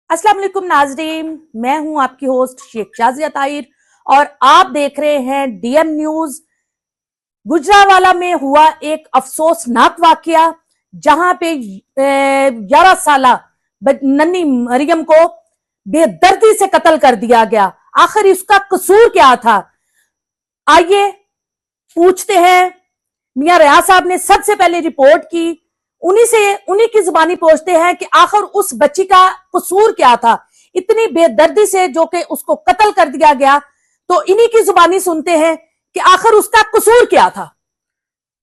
अस्सलाम वालेकुम नाजरीन, मैं हूं आपकी होस्ट शेख शाजिया ताहिर और आप देख रहे हैं डीएम न्यूज। गुजरावाला में हुआ एक अफसोसनाक वाकया जहां पे 11 साला नन्ही मरियम को बेदर्दी से कत्ल कर दिया गया। आखिर इसका कसूर क्या था? आइए पूछते हैं। मियां रियाज साहब ने सबसे पहले रिपोर्ट की, उन्हीं की जुबानी पूछते हैं कि आखिर उस बच्ची का कसूर क्या था इतनी बेदर्दी से जो कि उसको कत्ल कर दिया गया। तो इन्हीं की जुबानी सुनते हैं कि आखिर उसका कसूर क्या था।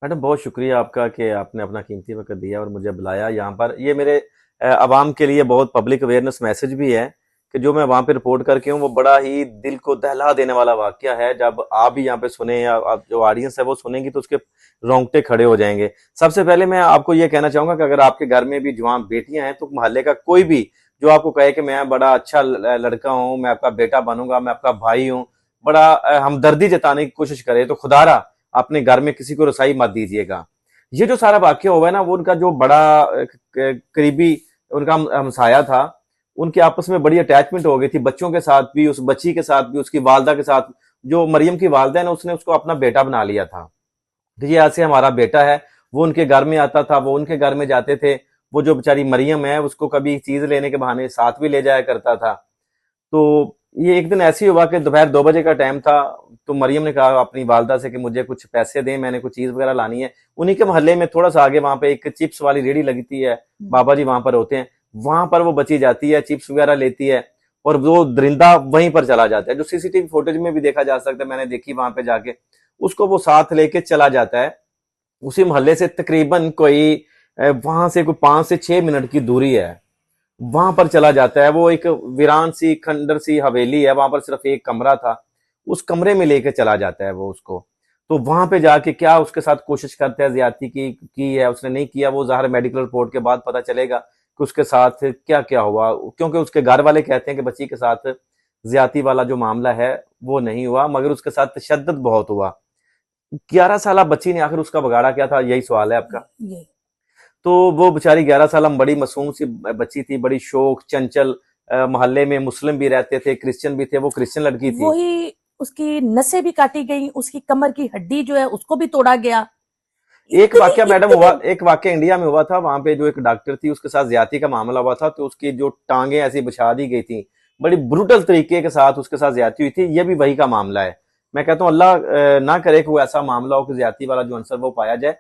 मैडम, बहुत शुक्रिया आपका कि आपने अपना कीमती वक्त दिया और मुझे बुलाया यहाँ पर। ये मेरे अवाम के लिए बहुत पब्लिक अवेयरनेस मैसेज भी है कि जो मैं वहाँ पे रिपोर्ट करके हूँ वो बड़ा ही दिल को दहला देने वाला वाकया है। जब आप भी यहाँ पे सुने या आप जो ऑडियंस है वो सुनेंगी तो उसके रोंगटे खड़े हो जाएंगे। सबसे पहले मैं आपको ये कहना चाहूंगा कि अगर आपके घर में भी जवान बेटियां हैं तो मोहल्ले का कोई भी जो आपको कहे कि मैं बड़ा अच्छा लड़का हूँ, मैं आपका बेटा बनूंगा, मैं आपका भाई हूँ, बड़ा हमदर्दी जताने की कोशिश करे तो खुदारा अपने घर में किसी को रसाई मत दीजिएगा। ये जो सारा वाकया हुआ है ना, वो उनका जो बड़ा करीबी उनका हमसाया था, उनके आपस में बड़ी अटैचमेंट हो गई थी, बच्चों के साथ भी, उस बच्ची के साथ भी, उसकी वालदा के साथ। जो मरियम की वालदा है ना, उसने उसको अपना बेटा बना लिया था। तो ये ऐसे हमारा बेटा है, वो उनके घर में आता था, वो उनके घर में जाते थे। वो जो बेचारी मरियम है उसको कभी चीज लेने के बहाने साथ भी ले जाया करता था। तो ये एक दिन ऐसे ही हुआ कि दोपहर 2 बजे का टाइम था, तो मरियम ने कहा अपनी वालदा से कि मुझे कुछ पैसे दें, मैंने कुछ चीज वगैरह लानी है। उन्हीं के मोहल्ले में थोड़ा सा आगे वहां पे एक चिप्स वाली रेडी लगती है, बाबा जी वहां पर होते हैं, वहां पर वो बची जाती है, चिप्स वगैरह लेती है और वो दरिंदा वहीं पर चला जाता है। जो सीसीटीवी फुटेज में भी देखा जा सकता है, मैंने देखी वहां पे जाके, उसको वो साथ लेके चला जाता है। उसी मोहल्ले से तकरीबन कोई वहां से कोई 5 से 6 मिनट की दूरी है, वहां पर चला जाता है। वो एक वीरान सी खंडर सी हवेली है, वहां पर सिर्फ एक कमरा था, उस कमरे में लेके चला जाता है वो उसको। तो वहां पे जाके क्या उसके साथ कोशिश करता है, ज्यादती की है उसने, नहीं किया, वो ज़ाहिर मेडिकल रिपोर्ट के बाद पता चलेगा कि उसके साथ क्या क्या हुआ। क्योंकि उसके घर वाले कहते हैं कि बच्ची के साथ ज्यादती वाला जो मामला है वो नहीं हुआ, मगर उसके साथ तशद्दुद बहुत हुआ। 11 साल बच्ची ने आखिर उसका बगाड़ा क्या था, यही सवाल है आपका। तो वो बेचारी 11 साल बड़ी मासूम सी बच्ची थी, बड़ी शौक चंचल, मोहल्ले में मुस्लिम भी रहते थे, क्रिश्चियन भी थे, वो क्रिश्चियन लड़की थी। वही उसकी नसें भी काटी गई, उसकी कमर की हड्डी जो है उसको भी तोड़ा गया। एक वाक्य मैडम हुआ, एक वाक्य इंडिया में हुआ था, वहां पे जो एक डॉक्टर थी उसके साथ ज्यादती का मामला हुआ था, तो उसकी जो टांगे ऐसी बिछा दी गई थी, बड़ी ब्रूटल तरीके के साथ उसके साथ ज्यादती हुई थी। ये भी वही का मामला है। मैं कहता हूँ अल्लाह ना करे कि वो ऐसा मामला हो कि ज्यादती वाला जो आंसर वो पाया जाए।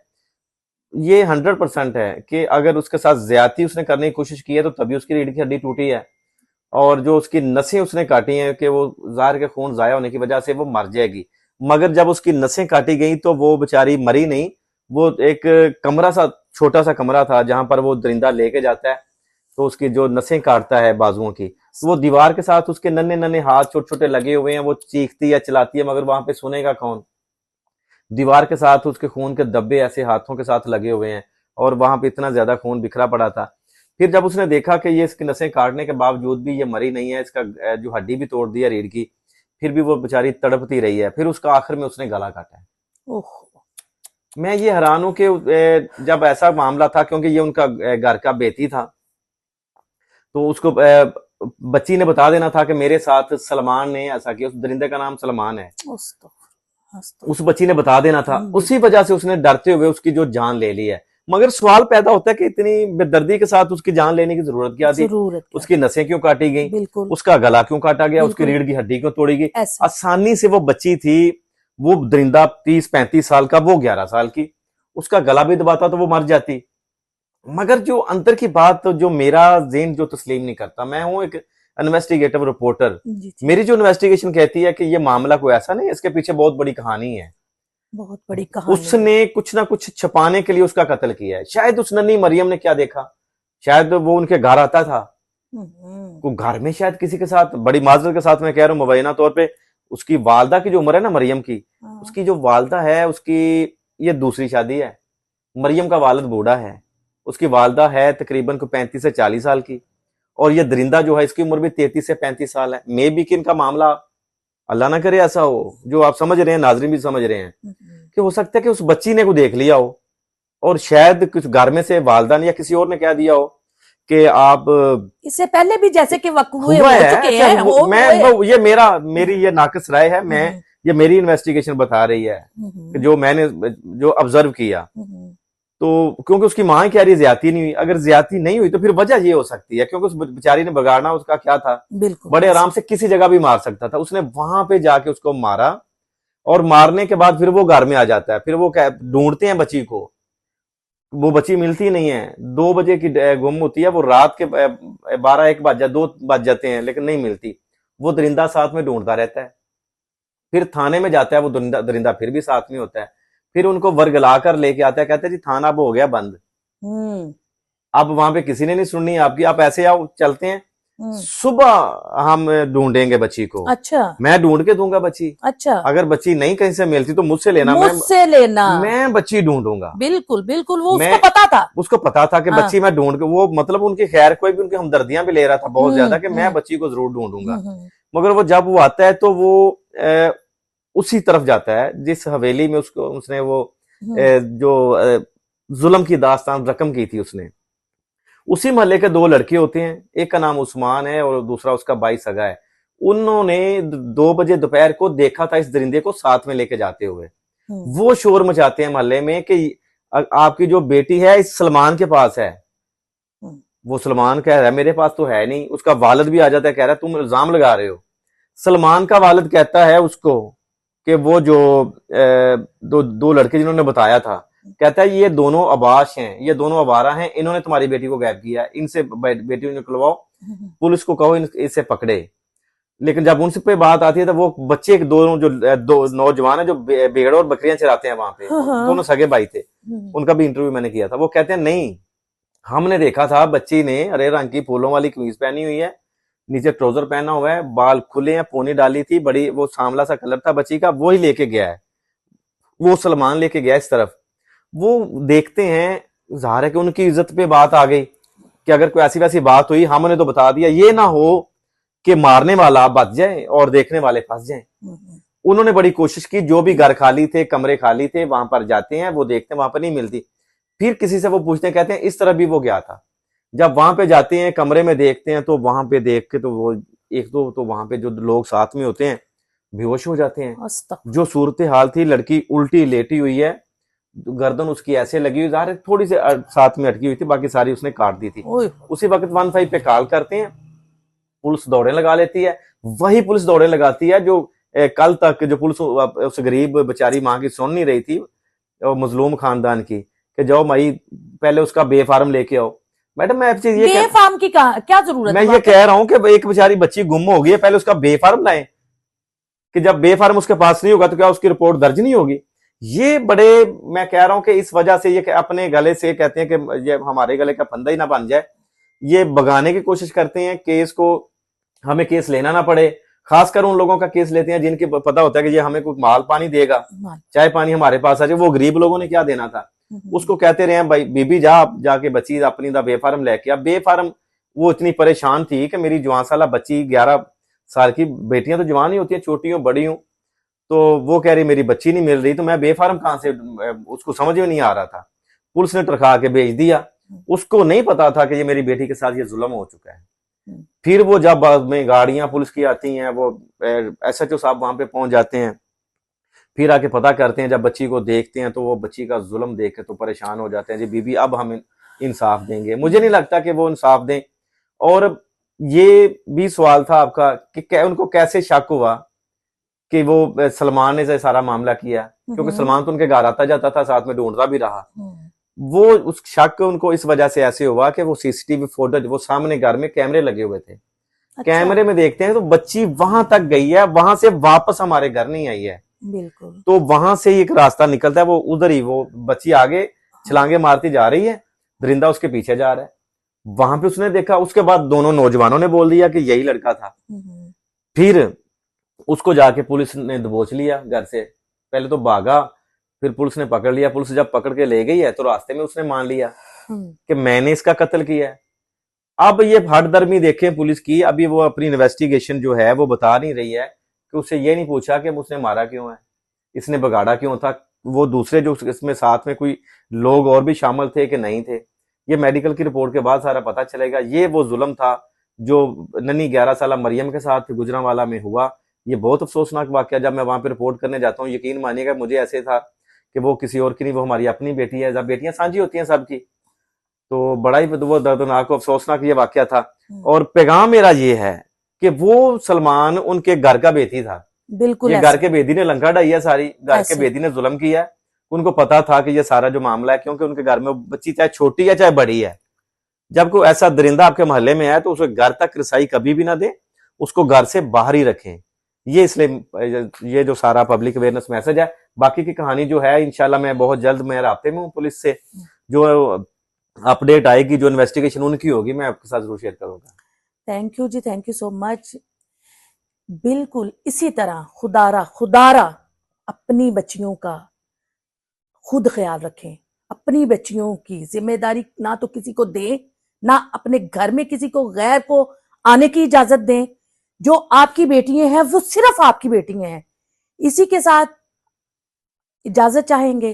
ये 100% है कि अगर उसके साथ ज्यादती उसने करने की कोशिश की है तो तभी उसकी रीढ़ की हड्डी टूटी है, और जो उसकी नसें उसने काटी हैं कि वो जार के खून जाया होने की वजह से वो मर जाएगी। मगर जब उसकी नसें काटी गई तो वो बेचारी मरी नहीं। वो एक कमरा सा, छोटा सा कमरा था जहां पर वो दरिंदा लेके जाता है, तो उसकी जो नसें काटता है बाजुओं की, तो वो दीवार के साथ उसके नन्हे नन्हे हाथ छोटे छोटे लगे हुए हैं, वो चीखती है चिल्लाती है, मगर वहां पे सुनेगा कौन। दीवार के साथ उसके खून के धब्बे ऐसे हाथों के साथ लगे हुए हैं, और वहां पे इतना ज्यादा खून बिखरा पड़ा था। फिर जब उसने देखा कि ये इसकी नसें काटने के बावजूद भी ये मरी नहीं है, इसका जो हड्डी भी तोड़ दी है रीढ़ की, फिर भी वो बेचारी तड़पती रही है। फिर उसका आखिर में उसने गला काटा है। मैं ये हैरान हूं कि जब ऐसा मामला था, क्योंकि ये उनका घर का बेटी था, तो उसको बच्ची ने बता देना था कि मेरे साथ सलमान ने ऐसा किया, उस दरिंदे का नाम सलमान है, उस बच्ची ने बता देना था। उसी वजह से उसने डरते हुए उसकी जो जान ले ली है। मगर सवाल पैदा होता है कि इतनी बेदर्दी के साथ उसकी जान लेने की जरूरत क्या थी? उसकी नसें क्यों काटी गई, उसका गला क्यों काटा गया, उसकी रीढ़ की हड्डी क्यों तोड़ी गई? आसानी से वो बच्ची थी, वो दरिंदा 30-35 साल का, वो 11 साल की, उसका गला भी दबाता तो वो मर जाती। मगर जो अंदर की बात, तो जो मेरा ज़हन जो तस्लीम नहीं करता, मैं हूं एक इन्वेस्टिगेटिव रिपोर्टर, मेरी जो इन्वेस्टिगेशन कहती है कि ये मामला कोई ऐसा नहीं, इसके पीछे बहुत बड़ी कहानी है, बहुत बड़ी कहानी। उसने कुछ ना कुछ छुपाने के लिए उसका कत्ल किया है। शायद उस नन्ही मरियम ने क्या देखा, शायद वो उनके घर आता था, वो घर में शायद किसी के साथ, बड़ी माजरत के साथ मैं कह रहा हूँ मुबैना तौर पे, उसकी वालदा की जो उम्र है ना मरियम की, उसकी जो वालदा है उसकी ये दूसरी शादी है। मरियम का वालिद बूढ़ा है, उसकी वालदा है तकरीबन 35 से 40 साल की, और ये दरिंदा जो है इसकी उम्र भी 33 से 35 साल है। मे भी कि इनका मामला, अल्लाह ना करे ऐसा हो, जो आप समझ रहे हैं, नाजरीन भी समझ रहे हैं, कि हो सकता है कि उस बच्ची ने को देख लिया हो, और शायद कुछ घर में से वालदा ने या किसी और ने कह दिया हो कि आप इससे पहले भी जैसे कि वकूए हुआ हो है। चुके अच्छा, हैं, ये मेरी ये नाकिस राय है, मैं ये मेरी इन्वेस्टिगेशन बता रही है कि जो मैंने जो ऑब्जर्व किया। तो क्योंकि उसकी मां कह रही है ज्यादती नहीं हुई, अगर ज्यादती नहीं हुई तो फिर वजह ये हो सकती है, क्योंकि उस बेचारी ने बिगाड़ना उसका क्या था, बिल्कुल बड़े आराम से किसी जगह भी मार सकता था। उसने वहां पे जाके उसको मारा, और मारने के बाद फिर वो घर में आ जाता है। फिर वो ढूंढते हैं बच्ची को, वो बच्ची मिलती नहीं है। 2 बजे की गुम होती है वो, रात के 12-1 बज जा 2 बज जाते हैं, लेकिन नहीं मिलती। वो दरिंदा साथ में ढूंढता रहता है। फिर थाने में जाता है, वो दरिंदा फिर भी साथ में होता है। फिर उनको वर्गला कर लेके आता है, कहते हैं जी थाना अब हो गया बंद, अब वहां पे किसी ने नहीं सुननी आपकी, आप ऐसे आओ चलते हैं, सुबह हम ढूंढेंगे बच्ची को। अच्छा, मैं ढूंढ के दूंगा बच्ची। अच्छा, अगर बच्ची नहीं कहीं से मिलती तो मुझसे लेना, मुझसे लेना। मैं बच्ची ढूंढूंगा। बिल्कुल बिल्कुल, वो मैं उसको पता था। उसको पता था कि हाँ। बच्ची मैं ढूंढ के, वो मतलब उनकी खैर कोई भी उनकी हमदर्दियां भी ले रहा था बहुत ज्यादा कि मैं हम्म, बच्ची को जरूर ढूंढूंगा। हम्म, मगर वो जब वो आता है तो वो उसी तरफ जाता है जिस हवेली में उसको उसने वो जो जुल्म की दास्तान रकम की थी उसने। उसी मोहल्ले के 2 लड़के होते हैं, एक का नाम उस्मान है और दूसरा उसका भाई सगा है। उन्होंने 2 बजे दोपहर को देखा था इस दरिंदे को साथ में लेके जाते हुए। वो शोर मचाते हैं मोहल्ले में कि आपकी जो बेटी है इस सलमान के पास है। वो सलमान कह रहा है मेरे पास तो है नहीं। उसका वालिद भी आ जाता है, कह रहा है तुम इल्जाम लगा रहे हो। सलमान का वालिद कहता है उसको कि वो जो दो लड़के जिन्होंने बताया था, कहता है ये दोनों अबाश हैं, ये दोनों अवारा हैं, इन्होंने तुम्हारी बेटी को गायब किया, इनसे बेटी निकलवाओ, पुलिस को कहो इसे पकड़े। लेकिन जब उनसे पे बात आती है तो वो बच्चे दोनों जो 2 नौजवान है जो भेड़ और बकरियां चराते हैं वहां पे, दोनों सगे भाई थे, उनका भी इंटरव्यू मैंने किया था। वो कहते हैं नहीं, हमने देखा था बच्ची ने हरे रंग की फूलों वाली कमीज पहनी हुई है, नीचे ट्राउजर पहना हुआ है, बाल खुले हैं, पोनी डाली थी, बड़ी वो सांवला सा कलर था बच्ची का, वो ही लेके गया है, वो सलमान लेके गया इस तरफ। वो देखते हैं, जाहिर है कि उनकी इज्जत पे बात आ गई कि अगर कोई ऐसी वैसी बात हुई हमने तो बता दिया, ये ना हो कि मारने वाला बच जाए और देखने वाले फंस जाए। उन्होंने बड़ी कोशिश की, जो भी घर खाली थे, कमरे खाली थे, वहां पर जाते हैं, वो देखते हैं वहां पर नहीं मिलती। फिर किसी से वो पूछते हैं, कहते हैं इस तरह भी वो गया था। जब वहां पे जाते हैं, कमरे में देखते हैं, तो वहां पे देख के तो वो एक दो तो वहां पे जो लोग साथ में होते हैं बेहोश हो जाते हैं। जो सूरत हाल थी, लड़की उल्टी लेटी हुई है, गर्दन उसकी ऐसे लगी हुई, ज़ाहिर है थोड़ी सी साथ में अटकी हुई थी, बाकी सारी उसने काट दी थी। उसी वक्त 15 पे कॉल करते हैं, पुलिस दौड़े लगा लेती है। वही पुलिस दौड़े लगाती है जो कल तक जो पुलिस उस गरीब बेचारी मां की सुन नहीं रही थी, मजलूम खानदान की, कि जाओ भाई पहले उसका बेफार्म लेके आओ। मैडम मैं आपसे ये बेफार्म की क्या जरूरत मैं ये कह रहा हूं कि एक बेचारी बच्ची गुम हो गई है, पहले उसका बेफार्म लाएं, कि जब बेफार्म उसके पास नहीं होगा तो क्या उसकी रिपोर्ट दर्ज नहीं होगी। ये बड़े, मैं कह रहा हूं कि इस वजह से ये अपने गले से कहते हैं कि ये हमारे गले का फंदा ही ना बन जाए, ये भगाने की कोशिश करते हैं केस को, हमें केस लेना ना पड़े। खासकर उन लोगों का केस लेते हैं जिनके पता होता है कि ये हमें कोई माल पानी देगा, चाय पानी हमारे पास आ जाए। वो गरीब लोगों ने क्या देना था, उसको कहते रहे भाई बीबी जाके बच्ची अपनी दा बेफार्म लेके। अब बेफार्म वो इतनी परेशान थी कि मेरी जवान साला बच्ची, 11 साल की, बेटियां तो जवान ही होती है, छोटी हो बड़ी हूं, तो वो कह रही मेरी बच्ची नहीं मिल रही, तो मैं बेफार्म कहां से, उसको समझ में नहीं आ रहा था। पुलिस ने टरखा के भेज दिया। उसको नहीं पता था कि ये मेरी बेटी के साथ ये जुल्म हो चुका है। फिर वो जब बाद में गाड़ियां पुलिस की आती हैं, वो SHO साहब वहां पे पहुंच जाते हैं, फिर आके पता करते हैं, जब बच्ची को देखते हैं तो वो बच्ची का जुल्म देख के तो परेशान हो जाते हैं, जी बीबी अब हम इंसाफ देंगे। मुझे नहीं लगता कि वो इंसाफ दें। और ये भी सवाल था आपका कि उनको कैसे शक हुआ कि वो सलमान ने सारा मामला किया, क्योंकि सलमान तो उनके घर आता जाता था, साथ में ढूंढता भी रहा। वो उस शक उनको इस वजह से ऐसे हुआ कि वो CCTV फुटेज, वो सामने घर में कैमरे लगे हुए थे। अच्छा। कैमरे में देखते हैं तो बच्ची वहां तक गई है, वहां से वापस हमारे घर नहीं आई है। बिल्कुल। तो वहां से एक रास्ता निकलता है, वो उधर ही, वो बच्ची आगे छलांगे मारती जा रही है, दरिंदा उसके पीछे जा रहा है। वहां पे उसने देखा, उसके बाद दोनों नौजवानों ने बोल दिया कि यही लड़का था। फिर उसको जाके पुलिस ने दबोच लिया घर से, पहले तो भागा, फिर पुलिस ने पकड़ लिया। पुलिस जब पकड़ के ले गई है तो रास्ते में उसने मान लिया कि मैंने इसका कत्ल किया है। अब ये हठधर्मी देखें पुलिस की, अभी वो अपनी इन्वेस्टिगेशन जो है वो बता नहीं रही है कि उससे ये नहीं पूछा कि उसने मारा क्यों है, इसने बगाड़ा क्यों था, वो दूसरे जो इसमें साथ में कोई लोग और भी शामिल थे कि नहीं थे। ये मेडिकल की रिपोर्ट के बाद सारा पता चलेगा। ये वो जुल्म था जो नन्ही 11 साल मरियम के साथ गुजरांवाला में हुआ। ये बहुत अफसोसनाक वाकया, जब मैं वहां पे रिपोर्ट करने जाता हूँ, यकीन मानिएगा मुझे ऐसे था कि वो किसी और की नहीं, वो हमारी अपनी बेटी है। जब बेटियां साझी होती हैं सबकी, तो बड़ा ही वो दर्दनाक अफसोसनाक ये वाकया था। और पैगाम मेरा ये है कि वो सलमान उनके घर का बेटी था। बिल्कुल ये घर के बेदी ने लंका ढाई है सारी, घर के बेदी ने जुल्म किया है। उनको पता था कि ये सारा जो मामला है, क्योंकि उनके घर में बच्ची चाहे छोटी है चाहे बड़ी है, जब कोई ऐसा दरिंदा आपके मोहल्ले में है तो उसे घर तक रसाई कभी भी ना दे, उसको घर से बाहर ही रखें। ये इसलिए ये जो सारा पब्लिक अवेयरनेस मैसेज है। बाकी की कहानी जो है इंशाल्लाह मैं बहुत जल्द मैं राब्ते में हूँ पुलिस से, जो अपडेट आएगी, जो इन्वेस्टिगेशन उनकी होगी, मैं आपके साथ जरूर शेयर करूंगा। Thank you ji, thank you so much. बिल्कुल इसी तरह खुदारा अपनी बच्चियों का खुद ख्याल रखें। अपनी बच्चियों की जिम्मेदारी ना तो किसी को दें, ना अपने घर में किसी को गैर को आने की इजाजत दें। जो आपकी बेटियां हैं वो सिर्फ आपकी बेटियां हैं। इसी के साथ इजाजत चाहेंगे।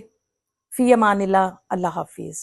फी अमानिल्लाह, अल्लाह हाफिज।